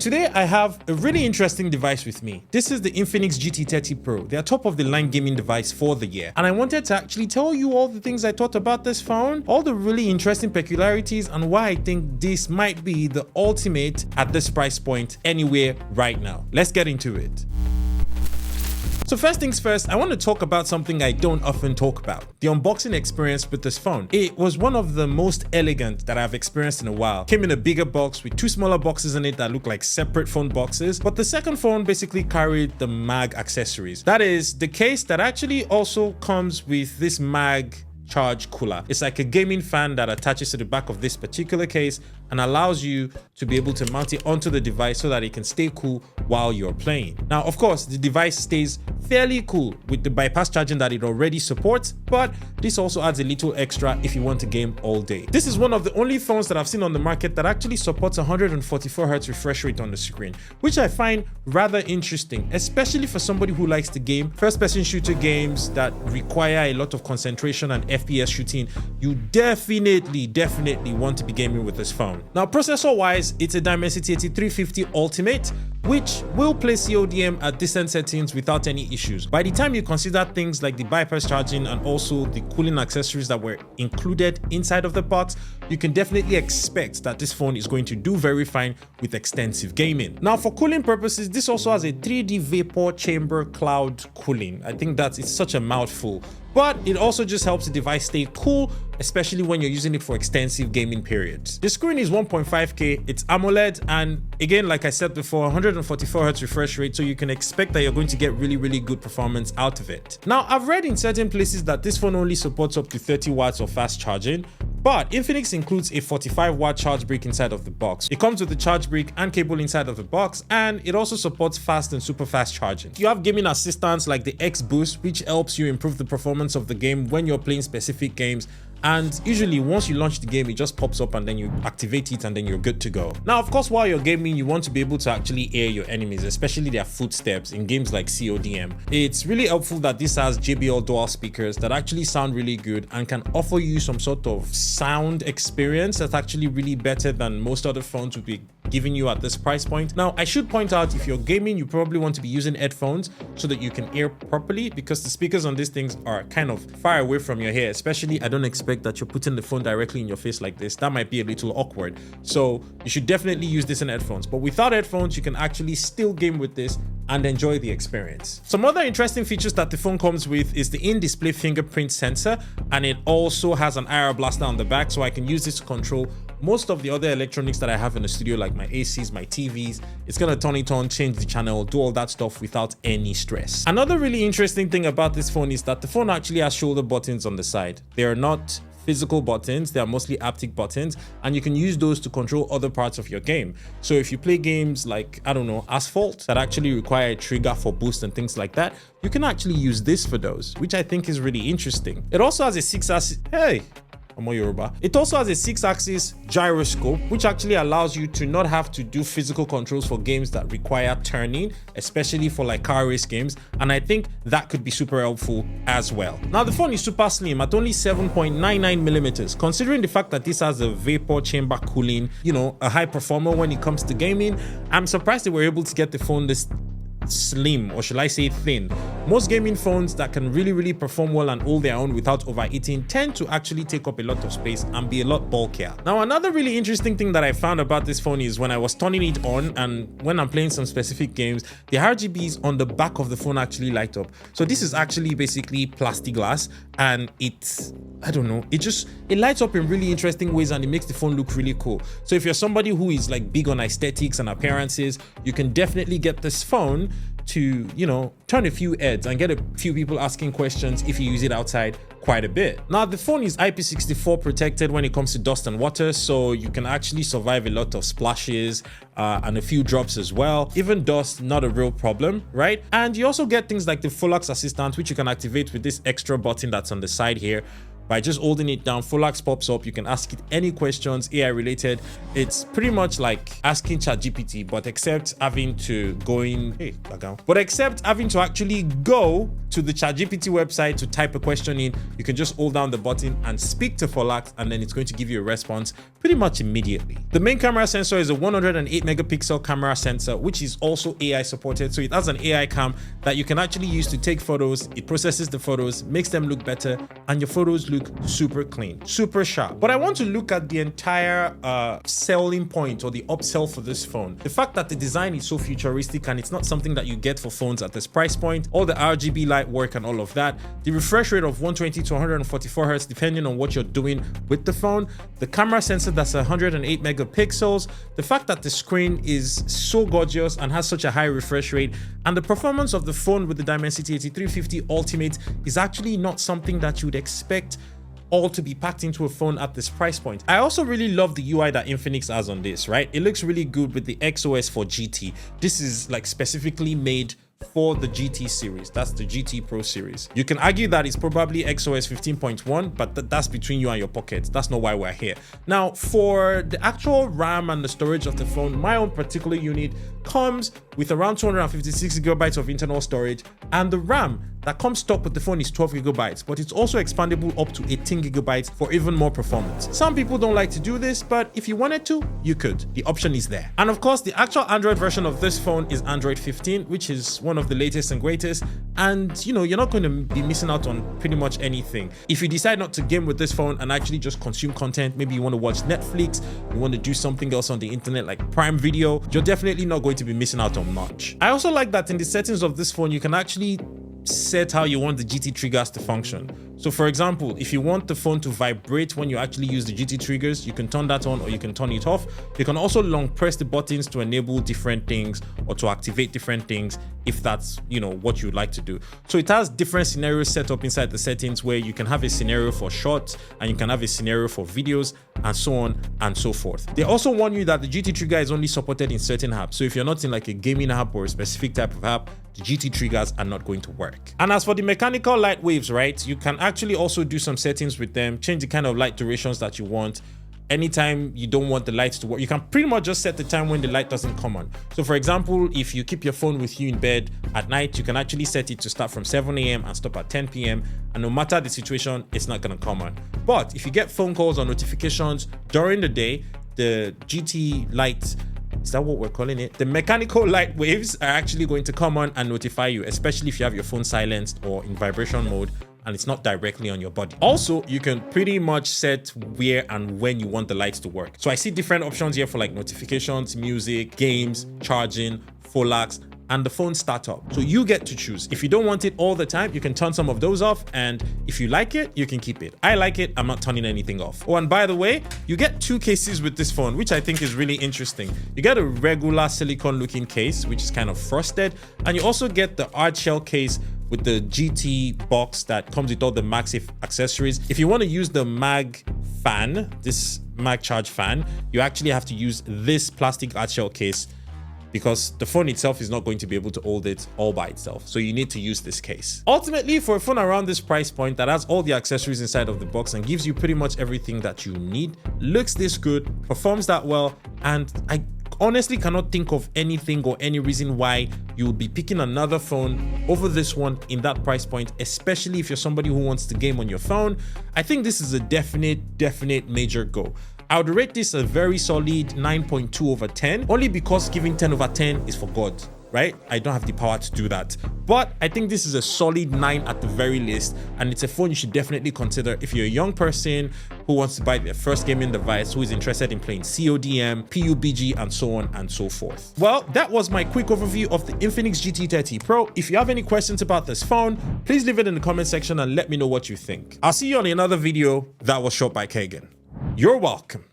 today I have a really interesting device with me. This is the Infinix GT 30 Pro, their top of the line gaming device for the year. And I wanted to actually tell you all the things I thought about this phone, all the really interesting peculiarities, and why I think this might be the ultimate at this price point anywhere right now. Let's get into it. So first things first, I want to talk about something I don't often talk about, the unboxing experience with this phone. It was one of the most elegant that I've experienced in a while. Came in a bigger box with two smaller boxes in it that look like separate phone boxes, but the second phone basically carried the mag accessories. That is the case that actually also comes with this mag charge cooler. It's like a gaming fan that attaches to the back of this particular case and allows you to be able to mount it onto the device so that it can stay cool while you're playing. Now, of course, the device stays fairly cool with the bypass charging that it already supports, but this also adds a little extra if you want to game all day. This is one of the only phones that I've seen on the market that actually supports 144Hz refresh rate on the screen, which I find rather interesting, especially for somebody who likes to game first-person shooter games that require a lot of concentration and FPS shooting. You definitely want to be gaming with this phone. Now, processor-wise, it's a Dimensity 8350 Ultimate, which will play CODM at decent settings without any issues. By the time you consider things like the bypass charging and also the cooling accessories that were included inside of the box, you can definitely expect that this phone is going to do very fine with extensive gaming. Now, for cooling purposes, this also has a 3D vapor chamber cloud cooling. I think it's such a mouthful, but it also just helps the device stay cool, especially when you're using it for extensive gaming periods. The screen is 1.5K, it's AMOLED, and again, like I said before, 144Hz refresh rate, so you can expect that you're going to get really good performance out of it. Now, I've read in certain places that this phone only supports up to 30 watts of fast charging, but Infinix includes a 45-watt charge brick inside of the box. It comes with the charge brick and cable inside of the box, and it also supports fast and super fast charging. You have gaming assistants like the X Boost, which helps you improve the performance of the game when you're playing specific games. And usually once you launch the game, it just pops up and then you activate it and then you're good to go. Now, of course, while you're gaming, you want to be able to actually hear your enemies, especially their footsteps in games like CODM. It's really helpful that this has JBL dual speakers that actually sound really good and can offer you some sort of sound experience that's actually really better than most other phones would be giving you at this price point. Now, I should point out, if you're gaming, you probably want to be using headphones so that you can hear properly, because the speakers on these things are kind of far away from your hair. Especially, I don't expect that you're putting the phone directly in your face like this. That might be a little awkward. So you should definitely use this in headphones. But without headphones, you can actually still game with this and enjoy the experience. Some other interesting features that the phone comes with is the in-display fingerprint sensor, and it also has an IR blaster on the back, so I can use this to control most of the other electronics that I have in the studio, like my ACs, my TVs. It's gonna turn it on, change the channel, do all that stuff without any stress. Another really interesting thing about this phone is that the phone actually has shoulder buttons on the side. They are not physical buttons, they are mostly haptic buttons, and you can use those to control other parts of your game. So if you play games like, I don't know, Asphalt, that actually require a trigger for boost and things like that, you can actually use this for those, which I think is really interesting. It also has a 6-axis, It also has a 6-axis gyroscope, which actually allows you to not have to do physical controls for games that require turning, especially for like car race games. And I think that could be super helpful as well. Now, the phone is super slim at only 7.99 millimeters. Considering the fact that this has a vapor chamber cooling, a high performer when it comes to gaming, I'm surprised they were able to get the phone this slim, or shall I say thin. Most gaming phones that can really perform well and hold their own without overheating tend to actually take up a lot of space and be a lot bulkier. Now, another really interesting thing that I found about this phone is when I was turning it on and when I'm playing some specific games, the RGBs on the back of the phone actually light up. So this is actually basically plastic glass, and it lights up in really interesting ways, and it makes the phone look really cool. So if you're somebody who is like big on aesthetics and appearances, you can definitely get this phone to, turn a few heads and get a few people asking questions if you use it outside quite a bit. Now, the phone is IP64 protected when it comes to dust and water, so you can actually survive a lot of splashes and a few drops as well. Even dust, not a real problem, right? And you also get things like the Flux assistant, which you can activate with this extra button that's on the side here, By just holding it down, Folax pops up. You can ask it any questions AI related. It's pretty much like asking ChatGPT, but except having to actually go to the ChatGPT website to type a question in. You can just hold down the button and speak to Folax, and then it's going to give you a response pretty much immediately. The main camera sensor is a 108 megapixel camera sensor, which is also AI supported. So it has an AI cam that you can actually use to take photos. It processes the photos, makes them look better, and your photos look super clean, super sharp. But I want to look at the entire selling point or the upsell for this phone. The fact that the design is so futuristic and it's not something that you get for phones at this price point, all the RGB light work and all of that, the refresh rate of 120 to 144 hertz depending on what you're doing with the phone, the camera sensor that's 108 megapixels, the fact that the screen is so gorgeous and has such a high refresh rate, and the performance of the phone with the Dimensity 8350 Ultimate is actually not something that you would expect all to be packed into a phone at this price point. I also really love the UI that Infinix has on this, right? It looks really good with the XOS for GT. This is like specifically made for the GT series. That's the GT Pro series. You can argue that it's probably XOS 15.1, but that's between you and your pockets. That's not why we're here. Now, for the actual RAM and the storage of the phone, my own particular unit comes with around 256 gigabytes of internal storage, and the RAM that comes stock with the phone is 12 gigabytes, but it's also expandable up to 18 gigabytes for even more performance. Some people don't like to do this, but if you wanted to, you could. The option is there. And of course, the actual Android version of this phone is Android 15, which is one of the latest and greatest. And you know, you're not going to be missing out on pretty much anything. If you decide not to game with this phone and actually just consume content, maybe you want to watch Netflix, you want to do something else on the internet like Prime Video, you're definitely not going to be missing out on much. I also like that in the settings of this phone, you can actually set how you want the GT triggers to function. So for example, if you want the phone to vibrate when you actually use the GT triggers, you can turn that on or you can turn it off. You can also long press the buttons to enable different things or to activate different things if that's, you know, what you'd like to do. So it has different scenarios set up inside the settings where you can have a scenario for shots and you can have a scenario for videos and so on and so forth. They also warn you that the GT trigger is only supported in certain apps. So if you're not in like a gaming app or a specific type of app, the GT triggers are not going to work. And as for the mechanical light waves, right, you can actually also do some settings with them, change the kind of light durations that you want. Anytime you don't want the lights to work, you can pretty much just set the time when the light doesn't come on. So for example, if you keep your phone with you in bed at night, you can actually set it to start from 7 a.m. and stop at 10 p.m. and no matter the situation, it's not going to come on. But if you get phone calls or notifications during the day, the GT lights, is that what we're calling it? The mechanical light waves are actually going to come on and notify you, especially if you have your phone silenced or in vibration mode and it's not directly on your body. Also, you can pretty much set where and when you want the lights to work. So I see different options here for like notifications, music, games, charging, Folax, and the phone startup. So you get to choose. If you don't want it all the time, you can turn some of those off, and if you like it, you can keep it. I like it, I'm not turning anything off. Oh, and by the way, you get two cases with this phone, which I think is really interesting. You get a regular silicone looking case, which is kind of frosted, and you also get the hard shell case with the GT box that comes with all the MagSafe accessories. If you want to use the mag fan, this mag charge fan, you actually have to use this plastic hard shell case because the phone itself is not going to be able to hold it all by itself. So you need to use this case. Ultimately, for a phone around this price point that has all the accessories inside of the box and gives you pretty much everything that you need, looks this good, performs that well, and I honestly cannot think of anything or any reason why you would be picking another phone over this one in that price point, especially if you're somebody who wants to game on your phone. I think this is a definite major go. I would rate this a very solid 9.2 over 10, only because giving 10 over 10 is for God, right? I don't have the power to do that. But I think this is a solid 9 at the very least, and it's a phone you should definitely consider if you're a young person who wants to buy their first gaming device, who is interested in playing CODM, PUBG, and so on and so forth. Well, that was my quick overview of the Infinix GT30 Pro. If you have any questions about this phone, please leave it in the comment section and let me know what you think. I'll see you on another video that was shot by Kagan. You're welcome.